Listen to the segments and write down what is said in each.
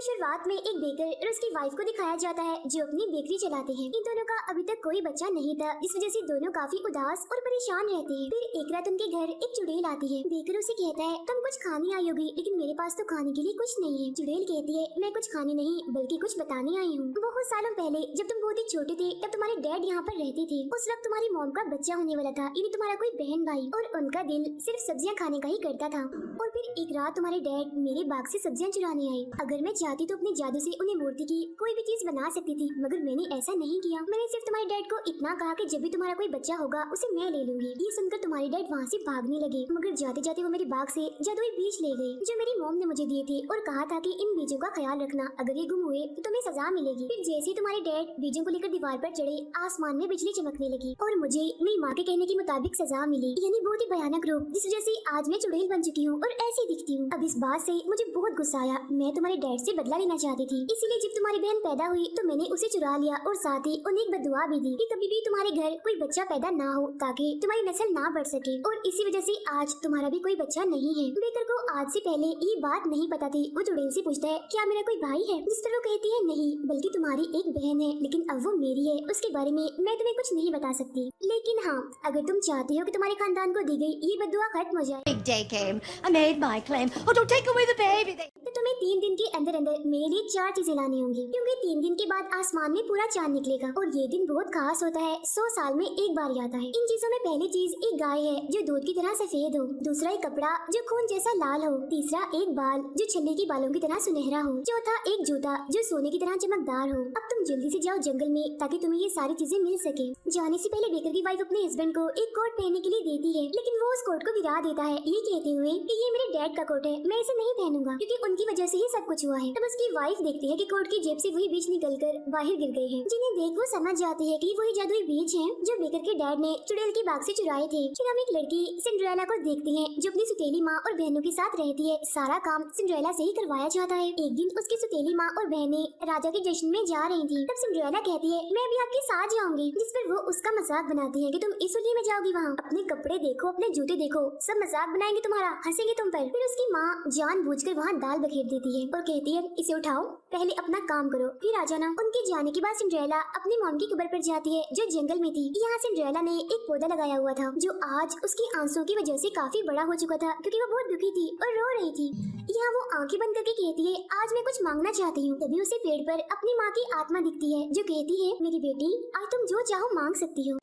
कहानी शुरुआत में एक बेकर और उसकी वाइफ को दिखाया जाता है जो अपनी बेकरी चलाते हैं। इन दोनों का अभी तक कोई बच्चा नहीं था, जिस वजह से दोनों काफी उदास और परेशान रहते हैं। फिर एक रात उनके घर एक चुड़ैल आती है। बेकर उसे कहता है, तुम कुछ खाने आई होगी, लेकिन मेरे पास तो खाने के लिए कुछ नहीं है। चुड़ैल कहती है, मैं कुछ खाने नहीं बल्कि कुछ बताने आई हूँ। बहुत सालों पहले जब तुम बहुत ही छोटे थे तब तुम्हारे डैड यहाँ पर रहते थे। उस वक्त तुम्हारी मॉम का बच्चा होने वाला था, यानी तुम्हारा कोई बहन भाई, और उनका दिल सिर्फ सब्जियाँ खाने का ही करता था। और फिर एक रात तुम्हारे डैड मेरे बाग से सब्जियाँ चुराने आए। अगर मैं चाहती तो अपने जादू से उन्हें मूर्ति की कोई भी चीज बना सकती थी, मगर मैंने ऐसा नहीं किया। मैंने सिर्फ तुम्हारे डैड को इतना कहा कि जब भी तुम्हारा कोई बच्चा होगा उसे मैं ले लूंगी। ये सुनकर तुम्हारे डैड वहाँ से भागने लगे, मगर जाते जाते वो मेरे बाग से जादुई बीज ले गए जो मेरी मॉम ने मुझे दिए थे, और कहा था कि इन बीजों का ख्याल रखना, अगर ये गुम हुए तो तुम्हें सजा मिलेगी। फिर जैसे तुम्हारे डैड बीजों को लेकर दीवार पर चढ़े, आसमान में बिजली चमकने लगी और मुझे मेरी माँ के कहने के मुताबिक सजा मिली, यानी बहुत ही भयानक रूप, जिस वजह से आज मैं चुड़ैल बन चुकी हूँ और ऐसी दिखती हूँ। अब इस बात से मुझे बहुत गुस्सा आया। मैं तुम्हारे डैड से बदला लेना चाहती थी, इसीलिए जब तुम्हारी बहन पैदा हुई तो मैंने उसे चुरा लिया और साथ ही उन्हें एक बददुआ भी दी कि कभी भी तुम्हारे घर कोई बच्चा पैदा ना हो, ताकि तुम्हारी नस्ल ना बढ़ सके। और इसी वजह से आज तुम्हारा भी कोई बच्चा नहीं है। बेकर को आज से पहले ये बात नहीं पता थी। वो चुड़ैल से पूछता है, क्या मेरा कोई भाई है? जिस पर वो कहती है, नहीं, बल्कि तुम्हारी एक बहन है, लेकिन अब वो मेरी है, उसके बारे में मैं तुम्हें कुछ नहीं बता सकती। लेकिन हाँ, अगर तुम चाहती हो कि तुम्हारे खानदान को दी गई ये बददुआ खत्म हो जाए, Big day came. I made my claim. Oh, don't take away the baby. तो तुम्हें 3 दिन के अंदर अंदर मेरे लिए 4 चीजें लानी होंगी, क्योंकि 3 दिन के बाद आसमान में पूरा चांद निकलेगा और ये दिन बहुत खास होता है। 100 साल में एक बार आता है। इन चीजों में पहली चीज एक गाय है जो दूध की तरह सफेद हो, दूसरा एक कपड़ा जो खून जैसा लाल हो, तीसरा एक बाल जो छल्ले की बालों की तरह सुनहरा हो, चौथा एक जूता जो सोने की तरह चमकदार हो। अब तुम जल्दी से जाओ जंगल में ताकि तुम्हें ये सारी चीजें मिल सके। जाने से पहले बेकर की वाइफ अपने हस्बैंड को एक कोट पहनने के लिए देती है, लेकिन वो उस कोट को गिरा देता है, ये कहते हुए कि ये मेरे डैड का कोट है, मैं इसे नहीं पहनूंगा क्योंकि उनकी वजह से ही सब कुछ हुआ है। तब उसकी वाइफ देखती है कि कोट की जेब से वही बीज निकलकर बाहर गिर गए हैं, जिन्हें देख वो समझ जाती है कि वही जादुई बीज हैं जो बेकर के डैड ने चुड़ैल के बाग से चुराए थे। फिर हम एक लड़की सिंड्रेला को देखते हैं जो अपनी सुतेली माँ और बहनों के साथ रहती है। सारा काम सिंड्रेला से ही करवाया जाता है। एक दिन उसकी सुतेली माँ और बहनें राजा के जश्न में जा रही थी। तब सिंड्रेला कहती है, मैं भी आपके साथ जाऊंगी, जिस पर वो उसका मजाक बनाती है कि तुम इस उलिये में जाओगी, वहाँ अपने कपड़े देखो, अपने जूते देखो, सब मजाक बनाएंगे तुम्हारा, हंसेंगे तुम पर। फिर उसकी माँ जानबूझकर वहाँ दाल बखेर देती है और कहती है, इसे उठाओ, पहले अपना काम करो, फिर आ जाना। उनके जाने के बाद सिंड्रेला अपनी मॉम की कब्र पर जाती है जो जंगल में थी। यहाँ सिंड्रेला ने एक पौधा लगाया हुआ था जो आज उसकी आंसुओं की वजह से काफी बड़ा हो चुका था, क्योंकि वो बहुत दुखी थी और रो रही थी। यहाँ वो आंखें बंद करके कहती है, आज मैं कुछ मांगना चाहती हूँ। तभी उसे पेड़ पर अपनी माँ की आत्मा दिखती है जो कहती है, मेरी बेटी, आज तुम जो चाहो मांग सकती हो।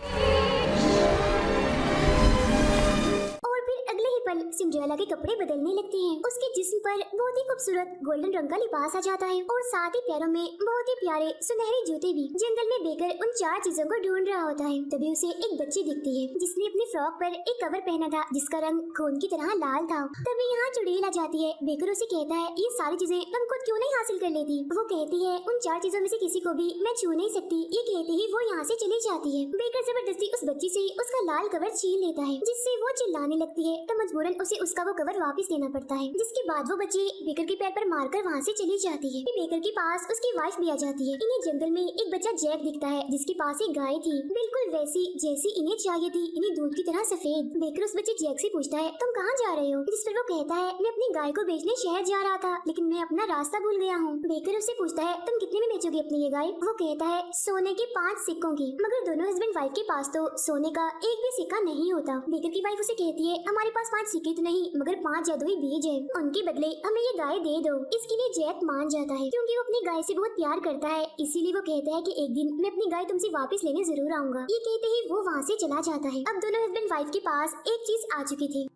और फिर अगले ही पल सिंड्रेला के कपड़े बदलने लगते हैं। उसके जिस्म पर बहुत ही खूबसूरत गोल्डन रंग का लिबास आ जाता है और साथ ही पैरों में बहुत ही प्यारे सुनहरे जूते भी। जंगल में बेकर उन 4 चीजों को ढूंढ रहा होता है। तभी उसे एक बच्ची दिखती है जिसने अपने फ्रॉक पर एक कवर पहना था जिसका रंग खून की तरह लाल था। तभी यहाँ चुड़ैल आ जाती है। बेकर उसे कहता है, ये सारी चीजें तुम खुद क्यों नहीं हासिल कर लेती? वो कहती है, उन 4 चीजों में से किसी को भी मैं छू नहीं सकती। ये कहते ही वो यहाँ से चली जाती है। बेकर जबरदस्ती उस बच्ची से उसका लाल कवर छीन लेता है, जिससे वो चिल्लाने लगती है, तो मजबूरन उसे उसका वो कवर वापस देना पड़ता है। जिसके बाद वो बच्ची बेकर के पैर पर मारकर वहाँ से चली जाती है। बेकर के पास उसकी वाइफ भी आ जाती है। इन्हें जंगल में एक बच्चा जैक दिखता है जिसके पास एक गाय थी, बिल्कुल वैसी जैसी इन्हें चाहिए थी, इन्हें दूध की तरह सफेद। बेकर उस बच्चे जैक से पूछता है, तुम कहाँ जा रहे हो? जिस पर वो कहता है, मैं अपनी गाय को बेचने शहर जा रहा था, लेकिन मैं अपना रास्ता भूल गया हूँ। बेकर उससे पूछता है, तुम कितने में बेचोगे अपनी ये गाय? वो कहता है, सोने के 5 सिक्कों की। मगर दोनों हस्बैंड वाइफ के पास तो सोने का एक भी सिक्का नहीं होता। बेकर की वाइफ उसे कहती है, हमारे पास 5 सिक्के तो नहीं, मगर 5 जादुई बीज है, उनके बदले हमें ये गाय दे दो। इसके लिए जैक मान जाता है क्योंकि वो अपनी गाय से बहुत प्यार करता है। इसीलिए वो कहता है कि एक दिन मैं अपनी गाय तुमसे वापस लेने जरूर आऊंगा। ये कहते ही वो वहाँ से चला जाता है। अब दोनों हस्बैंड वाइफ के पास एक चीज आ चुकी थी।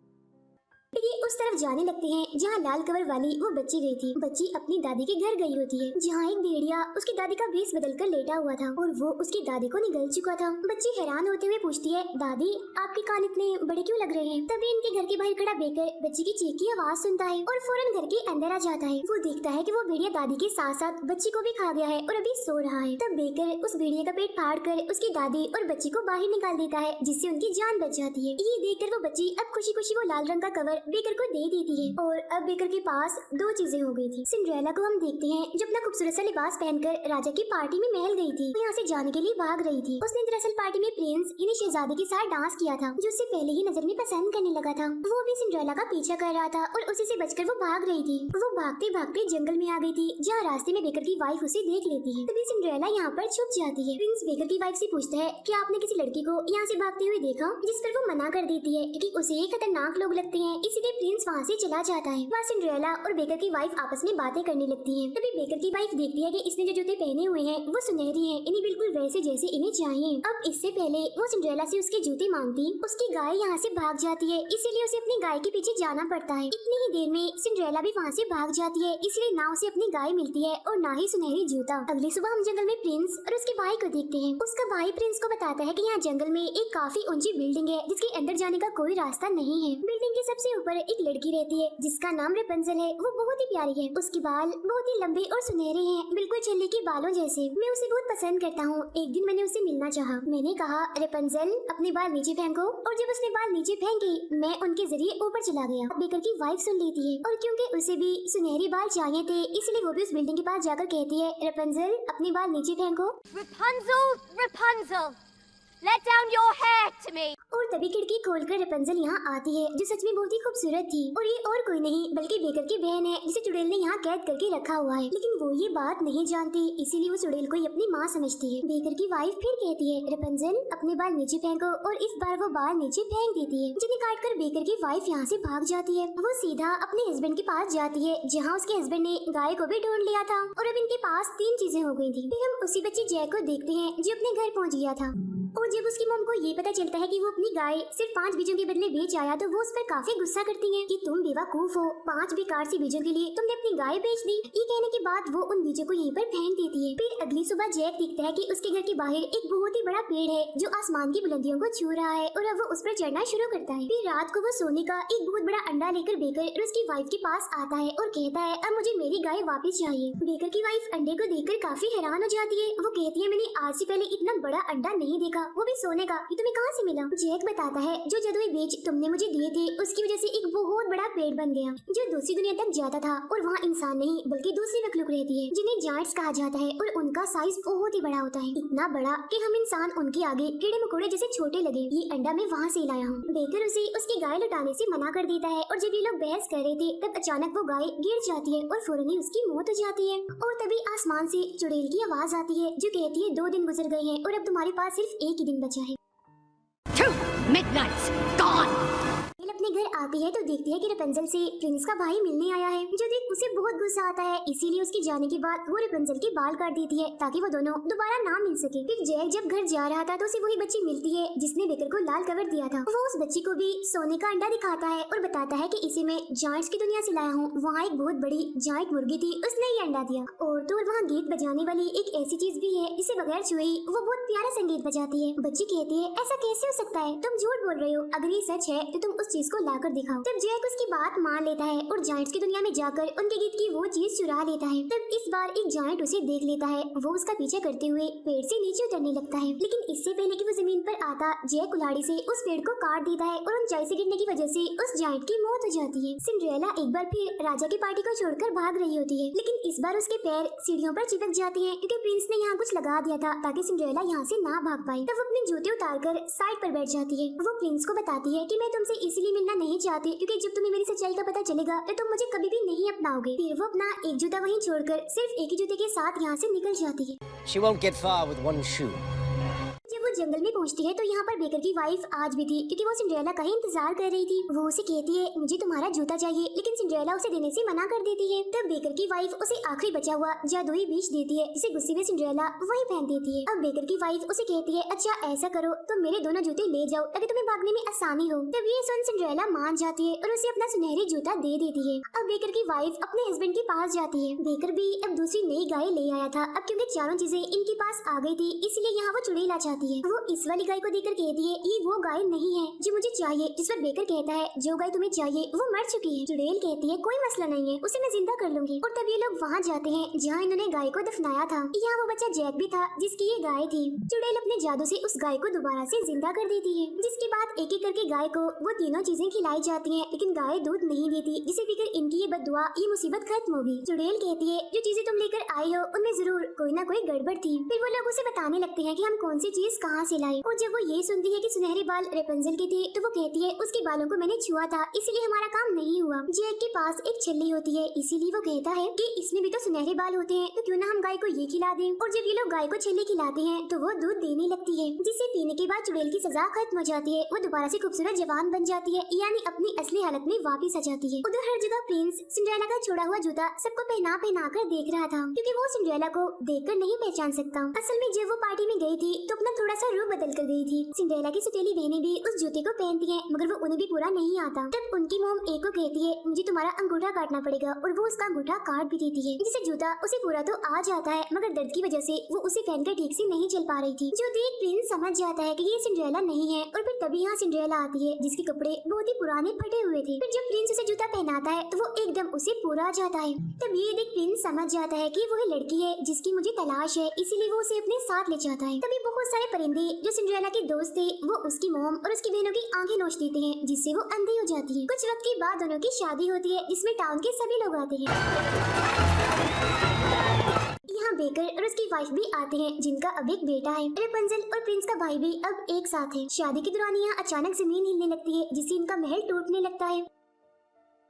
फिर ये उस तरफ जाने लगते हैं जहाँ लाल कवर वाली वो बच्ची गई थी। बच्ची अपनी दादी के घर गई होती है जहाँ एक भेड़िया उसकी दादी का भेष बदलकर लेटा हुआ था और वो उसकी दादी को निगल चुका था। बच्ची हैरान होते हुए पूछती है, दादी आपके कान इतने बड़े क्यों लग रहे हैं? तभी इनके घर के बाहर खड़ा बेकर बच्ची की चीख की आवाज सुनता है और फौरन घर के अंदर आ जाता है। वो देखता है कि वो भेड़िया दादी के साथ साथ बच्ची को भी खा गया है और अभी सो रहा है। तब बेकर उस भेड़िया का पेट फाड़ कर उसकी दादी और बच्ची को बाहर निकाल देता है, जिससे उनकी जान बच जाती है। ये देखकर वो बच्ची अब खुशी खुशी वो लाल रंग का कवर बेकर को दे देती है और अब बेकर के पास दो चीजें हो गई थी। सिंड्रेला को हम देखते हैं जो अपना खूबसूरत सा लिबास पहनकर राजा की पार्टी में महल गई थी, वो यहाँ से जाने के लिए भाग रही थी। उसने दरअसल पार्टी में प्रिंस यानी शहजादे के साथ डांस किया था जो उससे पहले ही नजर में पसंद करने लगा था। वो भी सिंड्रेला का पीछा कर रहा था और उसी से बचकर वो भाग रही थी। वो भागते भागते जंगल में आ गई थी जहाँ रास्ते में बेकर की वाइफ उसे देख लेती है। तभी सिंड्रेला यहाँ पर छुप जाती है। प्रिंस बेकर की वाइफ से पूछता है कि आपने किसी लड़की को यहाँ से भागते हुए देखा, जिस पर वो मना कर देती है क्योंकि उसे खतरनाक लोग लगते हैं, इसीलिए प्रिंस वहाँ से चला जाता है। वहाँ सिंड्रेला और बेकर की वाइफ आपस में बातें करने लगती है। तभी बेकर की वाइफ देखती है कि इसने जो जूते पहने हुए हैं वो सुनहरी हैं, इन्हें बिल्कुल वैसे जैसे इन्हें चाहिए। अब इससे पहले वो सिंड्रेला से उसके जूते मांगती, उसकी गाय यहाँ से भाग जाती है, इसीलिए उसे अपनी गाय के पीछे जाना पड़ता है। इतनी ही देर में सिंड्रेला भी वहाँ से भाग जाती है, इसलिए ना उसे अपनी गाय मिलती है और ना ही सुनहरी जूता। अगली सुबह हम जंगल में प्रिंस और उसके भाई को देखते हैं। उसका भाई प्रिंस को बताता है कि यहाँ जंगल में एक काफी ऊंची बिल्डिंग है जिसके अंदर जाने का कोई रास्ता नहीं है। बिल्डिंग के सबसे ऊपर एक लड़की रहती है जिसका नाम रेपंजल है। वो बहुत ही प्यारी है, उसके बाल बहुत ही लंबे और सुनहरे हैं, बिल्कुल छल्ली के बालों जैसे। मैं उसे बहुत पसंद करता हूँ। एक दिन मैंने उससे मिलना चाहा। मैंने कहा, रेपंजल अपने बाल नीचे फेंको, और जब उसने बाल नीचे फेंके मैं उनके जरिए ऊपर चला गया। बेकर की वाइफ सुन लेती है और क्योंकि उसे भी सुनहरे बाल चाहिए थे इसलिए वो भी उस बिल्डिंग के पास जाकर कहती है, रेपंजल अपने बाल नीचे फेंको। Rapunzel, Rapunzel, let down your hair to me. और तभी खिड़की खोलकर रेपंजल यहाँ आती है जो सच में बहुत ही खूबसूरत थी, और ये और कोई नहीं बल्कि बेकर की बहन है जिसे चुड़ैल ने यहाँ कैद करके रखा हुआ है। लेकिन वो ये बात नहीं जानती, इसीलिए वो चुड़ैल को ही अपनी माँ समझती है। बेकर की वाइफ फिर कहती है, रेपंजल अपने बाल नीचे फेंको, और इस बार वो बाल नीचे फेंक देती है, जिन्हें काट कर बेकर की वाइफ यहाँ से भाग जाती है। वो सीधा अपने हस्बैंड के पास जाती है जहाँ उसके हस्बैंड ने गाय को भी ढूंढ लिया था, और अब इनके पास तीन चीजें हो गई थी। फिर हम उसी बच्चे जैक को देखते हैं जो अपने घर पहुँच गया था, और जब उसकी मॉम को ये पता चलता है कि वो अपनी गाय सिर्फ 5 बीजों के बदले बेच आया तो वो उस पर काफी गुस्सा करती है कि तुम बेवकूफ हो, 5 बेकार सी बीजों के लिए तुमने अपनी गाय बेच दी। ये कहने के बाद वो उन बीजों को यहीं पर फेंक देती है। फिर अगली सुबह जैक देखता है कि उसके घर के बाहर एक बहुत ही बड़ा पेड़ है जो आसमान की बुलंदियों को छू रहा है, और अब वो उस पर चढ़ना शुरू करता है। फिर रात को वो सोने का एक बहुत बड़ा अंडा लेकर बेकर और उसकी वाइफ के पास आता है और कहता है, अब मुझे मेरी गाय वापस चाहिए। बेकर की वाइफ अंडे को देखकर काफी हैरान हो जाती है। वो कहती है, मैंने आज से पहले इतना बड़ा अंडा नहीं देखा, वो भी सोने का। ये तुम्हें कहाँ से मिला? जैक बताता है, जो जादुई बीज तुमने मुझे दिए थे उसकी वजह से एक बहुत बड़ा पेड़ बन गया जो दूसरी दुनिया तक जाता था, और वहाँ इंसान नहीं बल्कि दूसरी मखलूक रहती है जिन्हें जायंट्स कहा जाता है, और उनका साइज बहुत ही बड़ा होता है, इतना बड़ा कि हम इंसान उनके आगे कीड़े मकोड़े जैसे छोटे लगे। ये अंडा मैं वहाँ से लाया हूँ। बेकर उसे उसकी गाय लौटाने से मना कर देता है, और जब ये लोग बहस कर रहे थे तब अचानक वो गाय गिर जाती है और फौरन ही उसकी मौत हो जाती है। और तभी आसमान से चुड़ैल की आवाज आती है जो कहती है, 2 दिन गुजर गए हैं और अब तुम्हारे पास सिर्फ एक ही दिन बचा है। 2 midnights gone. अपने घर आती है तो देखती है कि रेपंजल से प्रिंस का भाई मिलने आया है, जो देख उसे बहुत गुस्सा आता है। इसीलिए उसके जाने के बाद वो रेपंजल के बाल काट देती है ताकि वो दोनों दोबारा ना मिल सके। फिर जैक जब घर जा रहा था तो उसे वही बच्ची मिलती है जिसने बेकर को लाल कवर दिया था। वो उस बच्ची को भी सोने का अंडा दिखाता है और बताता है कि इसे मैं जायंट्स की दुनिया से लाया हूँ। वहाँ एक बहुत बड़ी जायंट मुर्गी थी, उसने ये अंडा दिया। और तो वहाँ गीत बजाने वाली एक ऐसी चीज भी है जिसे बगैर छुए ही वो बहुत प्यारा संगीत बजाती है। बच्ची कहती है, ऐसा कैसे हो सकता है? तुम झूठ बोल रहे हो, अगर ये सच है तो तुम उस चीज को लाकर दिखाओ। तब जैक उसकी बात मान लेता है और जायंट्स की दुनिया में जाकर उनके गीत की वो चीज चुरा लेता है। तब इस बार एक जायंट उसे देख लेता है। वो उसका पीछा करते हुए पेड़ से नीचे उतरने लगता है, लेकिन इससे पहले कि वो जमीन पर आता, जैक कुल्हाड़ी से उस पेड़ को काट देता है और ऊंचाई से गिरने की वजह से उस जायंट की मौत हो जाती है। सिंड्रेला एक बार फिर राजा की पार्टी को छोड़कर भाग रही होती है, लेकिन इस बार उसके पैर सीढ़ियों पर चिपक जाते हैं क्योंकि प्रिंस ने यहाँ कुछ लगा दिया था ताकि सिंड्रेला यहाँ से ना भाग पाए। तब वो अपने जूते उतारकर साइड पर बैठ जाती है। वो प्रिंस को बताती है कि मैं तुमसे इसलिए मिलना नहीं चाहती क्योंकि जब तुम्हें मेरी सच्चाई का पता चलेगा तो तुम मुझे कभी भी नहीं अपनाओगे। फिर वो अपना एक जूता वहीं छोड़कर सिर्फ एक ही जूते के साथ यहाँ से निकल जाती है। She won't get far with one shoe. जब वो जंगल में पहुंचती है तो यहाँ पर बेकर की वाइफ आज भी थी क्योंकि वो सिंड्रेला का ही इंतजार कर रही थी। वो उसे कहती है, मुझे तुम्हारा जूता चाहिए, लेकिन सिंड्रेला उसे देने से मना कर देती है। तब बेकर की वाइफ उसे आखिरी बचा हुआ जादुई बीज देती है जिसे गुस्से में सिंड्रेला वही पहन देती है। अब बेकर की वाइफ उसे कहती है, अच्छा ऐसा करो तुम मेरे दोनों जूते ले जाओ ताकि तुम्हें भागने में आसानी हो। तब ये सुन सिंड्रेला मान जाती है और उसे अपना सुनहरी जूता दे देती है। अब बेकर की वाइफ अपने हस्बैंड के पास जाती है। बेकर भी अब दूसरी नई गाय ले आया था। अब क्योंकि चारों चीजें इनके पास आ गई थी इसलिए यहाँ वो चुड़ैल आ जाती है। वो इस वाली गाय को देखकर कहती है ये वो गाय नहीं है जो मुझे चाहिए। जिस पर बेकर कहता है जो गाय तुम्हें चाहिए वो मर चुकी है। चुड़ैल कहती है कोई मसला नहीं है, उसे मैं जिंदा कर लूंगी। और तब ये लोग वहाँ जाते हैं जहाँ इन्होंने गाय को दफनाया था। यहाँ वो बच्चा जैक भी था जिसकी ये गाय थी। चुड़ैल अपने जादू से उस गाय को दोबारा से जिंदा कर देती है, जिसके बाद एक एक करके गाय को वो तीनों चीजें खिलाई जाती हैं, लेकिन गाय दूध नहीं देती, जिसे पीकर इनकी ये बद्दुआ ये मुसीबत खत्म होगी। चुड़ैल कहती है जो चीजें तुम लेकर आई हो उनमें जरूर कोई ना कोई गड़बड़ थी। फिर वो लोग उसे बताने लगते हैं कि हम कौन सी चीज कहाँ से लाई। और जब वो ये सुनती है कि सुनहरे बाल रेपंजल के थे तो वो कहती है उसके बालों को मैंने छुआ था इसीलिए हमारा काम नहीं हुआ। जैक के पास एक छल्ली होती है इसीलिए वो कहता है कि इसमें भी तो सुनहरे बाल होते हैं तो क्यों ना हम गाय को ये खिला दें। और जब ये लोग गाय को छल्ली खिलाते हैं तो वो दूध देने लगती है, जिसे पीने के बाद चुड़ैल की सजा खत्म हो जाती है। वो दोबारा से खूबसूरत जवान बन जाती है, यानी अपनी असली हालत में वापिस आ जाती है। उधर हर जगह प्रिंस सिंड्रेला का छोड़ा हुआ जूता सबको पहना पहना कर देख रहा था, क्योंकि वो सिंड्रेला को देखकर नहीं पहचान सकता। असल में जब वो पार्टी में गई थी तो अपना थोड़ा सा रूप बदल कर गई थी। सिंड्रेला की सौतेली बहनें भी उस जूते को पहनती हैं, मगर वो उन्हें भी पूरा नहीं आता। तब उनकी मोम एक को कहती है मुझे तुम्हारा अंगूठा काटना पड़ेगा, और वो उसका अंगूठा काट भी देती है, जिसे जूता उसे पूरा तो आ जाता है मगर दर्द की वजह से वो उसे पहनकर ठीक से नहीं चल पा रही थी। जो देख प्रिंस समझ जाता है कि ये सिंड्रेला नहीं है, और फिर तभी यहाँ सिंड्रेला आती है जिसके कपड़े बहुत ही पुराने फटे हुए थे। फिर जब प्रिंस उसे जूता पहनाता है तो वो एकदम उसे पूरा आ जाता है। तब ये देख प्रिंस समझ जाता है कि वही लड़की है जिसकी मुझे तलाश है, इसीलिए वो उसे अपने साथ ले जाता है। तभी बहुत सारे परिंदे जो सिंड्रेला के दोस्त थे वो उसकी मोम और उसकी बहनों की आंखें नोच देते हैं, जिससे वो अंधी हो जाती है। कुछ वक्त के बाद दोनों की शादी होती है जिसमें टाउन के सभी लोग आते हैं। यहाँ बेकर और उसकी वाइफ भी आते हैं जिनका अब एक बेटा है। रेपंजल और प्रिंस का भाई भी अब एक साथ है। शादी के दौरान यहाँ अचानक जमीन हिलने लगती है जिससे इनका महल टूटने लगता है।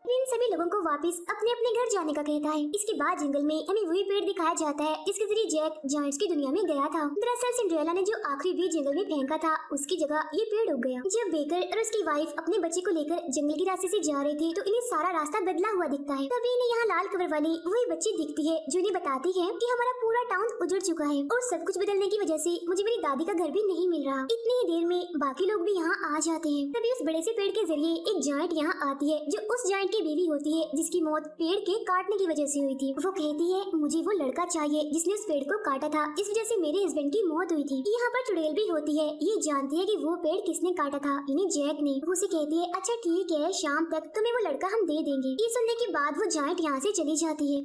प्रिंस सभी लोगों को वापस अपने अपने घर जाने का कहता है। इसके बाद जंगल में हमें वही पेड़ दिखाया जाता है जिसके जरिए जैक जायंट्स की दुनिया में गया था। दरअसल सिंड्रेला ने जो आखिरी बीज जंगल में फेंका था उसकी जगह ये पेड़ उग गया। जब बेकर और उसकी वाइफ अपने बच्चे को लेकर जंगल के रास्ते से जा रहे थे तो इन्हें सारा रास्ता बदला हुआ दिखता है। तभी इन्हें यहाँ लाल कवर वाली वही बच्ची दिखती है जो इन्हें बताती है कि हमारा पूरा टाउन उजड़ चुका है और सब कुछ बदलने की वजह से मुझे मेरी दादी का घर भी नहीं मिल रहा। इतनी ही देर में बाकी लोग भी यहाँ आ जाते हैं। तभी उस बड़े से पेड़ के जरिए एक जायंट यहाँ आती है जो उस जायंट की बीवी होती है जिसकी मौत पेड़ के काटने की वजह से हुई थी। वो कहती है मुझे वो लड़का चाहिए जिसने उस पेड़ को काटा था, जिस वजह से मेरे हस्बैंड की मौत हुई थी। यहाँ पर चुड़ैल भी होती है, ये जानती है कि वो पेड़ किसने काटा था, यानी जैक ने। वो उसे कहती है अच्छा ठीक है शाम तक तुम्हें वो लड़का हम दे देंगे। ये सुनने के बाद वो जायंट यहाँ से चली जाती है।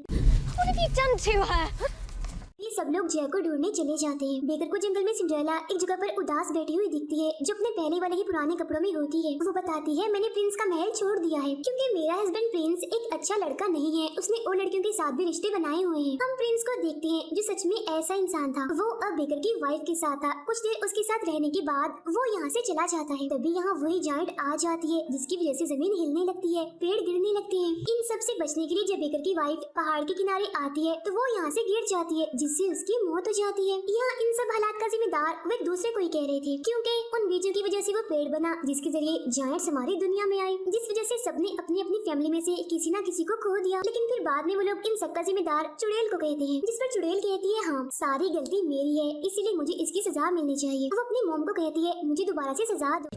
What have you done to her? ये सब लोग जैक को ढूंढने चले जाते हैं। बेकर को जंगल में सिंड्रेला एक जगह पर उदास बैठी हुई दिखती है जो अपने पहले वाले ही पुराने कपड़ों में होती है। वो बताती है मैंने प्रिंस का महल छोड़ दिया है क्योंकि मेरा हस्बैंड प्रिंस एक अच्छा लड़का नहीं है, उसने और लड़कियों के साथ भी रिश्ते बनाए हुए हैं। हम प्रिंस को देखते हैं जो सच में ऐसा इंसान था। वो अब बेकर की वाइफ के साथ था। कुछ देर उसके साथ रहने के बाद वो यहाँ से चला जाता है। तभी यहाँ वही जायंट आ जाती है जिसकी वजह से जमीन हिलने लगती है, पेड़ गिरने लगते हैं। इन सब से बचने के लिए जब बेकर की वाइफ पहाड़ के किनारे आती है तो वो यहाँ से गिर जाती है जिससे उसकी मौत हो जाती है। यहाँ इन सब हालात का जिम्मेदार वो एक दूसरे को ही कह रहे थे क्योंकि उन बीजों की वजह से वो पेड़ बना जिसके जरिए जायंट्स हमारी दुनिया में आए, जिस वजह से सबने अपनी अपनी फैमिली में से किसी ना किसी को खो दिया। लेकिन फिर बाद में वो लोग इन सब का जिम्मेदार चुड़ैल को कहते हैं, जिस पर चुड़ैल कहती है हाँ सारी गलती मेरी है इसीलिए मुझे इसकी सजा मिलनी चाहिए। वो अपनी मोम को कहती है मुझे दोबारा से सजा दो।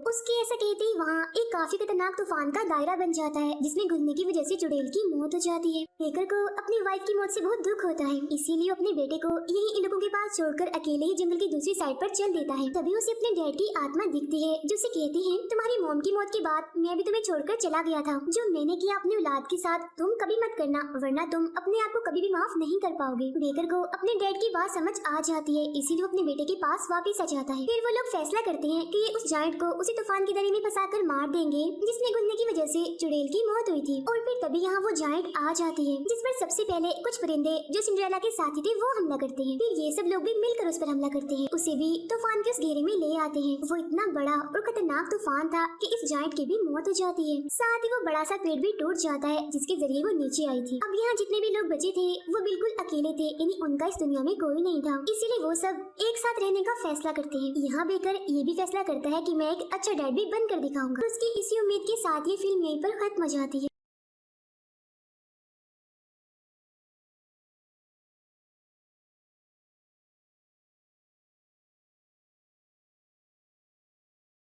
उसके ऐसा कहते ही वहाँ एक काफी खतरनाक तूफान का दायरा बन जाता है जिसमें घुलने की वजह से चुड़ैल की मौत हो जाती है। बेकर को अपनी वाइफ की मौत से बहुत दुख होता है, इसीलिए अपने बेटे को यही इन लोगों के पास छोड़कर अकेले ही जंगल की दूसरी साइड पर चल देता है। तभी उसे अपने डैड की आत्मा दिखती है जो उसे कहती है तुम्हारी मॉम की मौत के बाद मैं भी तुम्हें छोड़कर चला गया था। जो मैंने किया अपनी औलाद के साथ तुम कभी मत करना वरना तुम अपने आप को कभी भी माफ नहीं कर पाओगे। बेकर को अपने डैड की बात समझ आ जाती है, इसीलिए अपने बेटे के पास वापिस आ जाता है। फिर वो लोग फैसला करते हैं कि ये उस जायंट को उसी तूफान की दरी में फंसाकर मार देंगे जिसमें घुलने की वजह से चुड़ैल की मौत हुई थी। और फिर तभी यहाँ वो जायंट आ जाती है जिस पर सबसे पहले कुछ परिंदे जो सिंड्रेला के साथी थे वो हमला करते हैं। फिर ये सब लोग भी मिलकर उस पर हमला करते हैं, उसे भी तूफान के उस घेरे में ले आते हैं। वो इतना बड़ा और खतरनाक तूफान था कि इस जायंट की भी मौत हो जाती है। साथ ही वो बड़ा सा पेड़ भी टूट जाता है जिसके जरिए वो नीचे आई थी। अब यहाँ जितने भी लोग बचे थे वो बिल्कुल अकेले थे, यानी उनका इस दुनिया में कोई नहीं था, इसीलिए वो सब एक साथ रहने का फैसला करते हैं। यहाँ बेकर ये भी फैसला करता है कि मैं एक अच्छा डैड भी बनकर दिखाऊंगा। उसकी इसी उम्मीद के साथ ये फिल्म यहीं पर खत्म हो जाती है।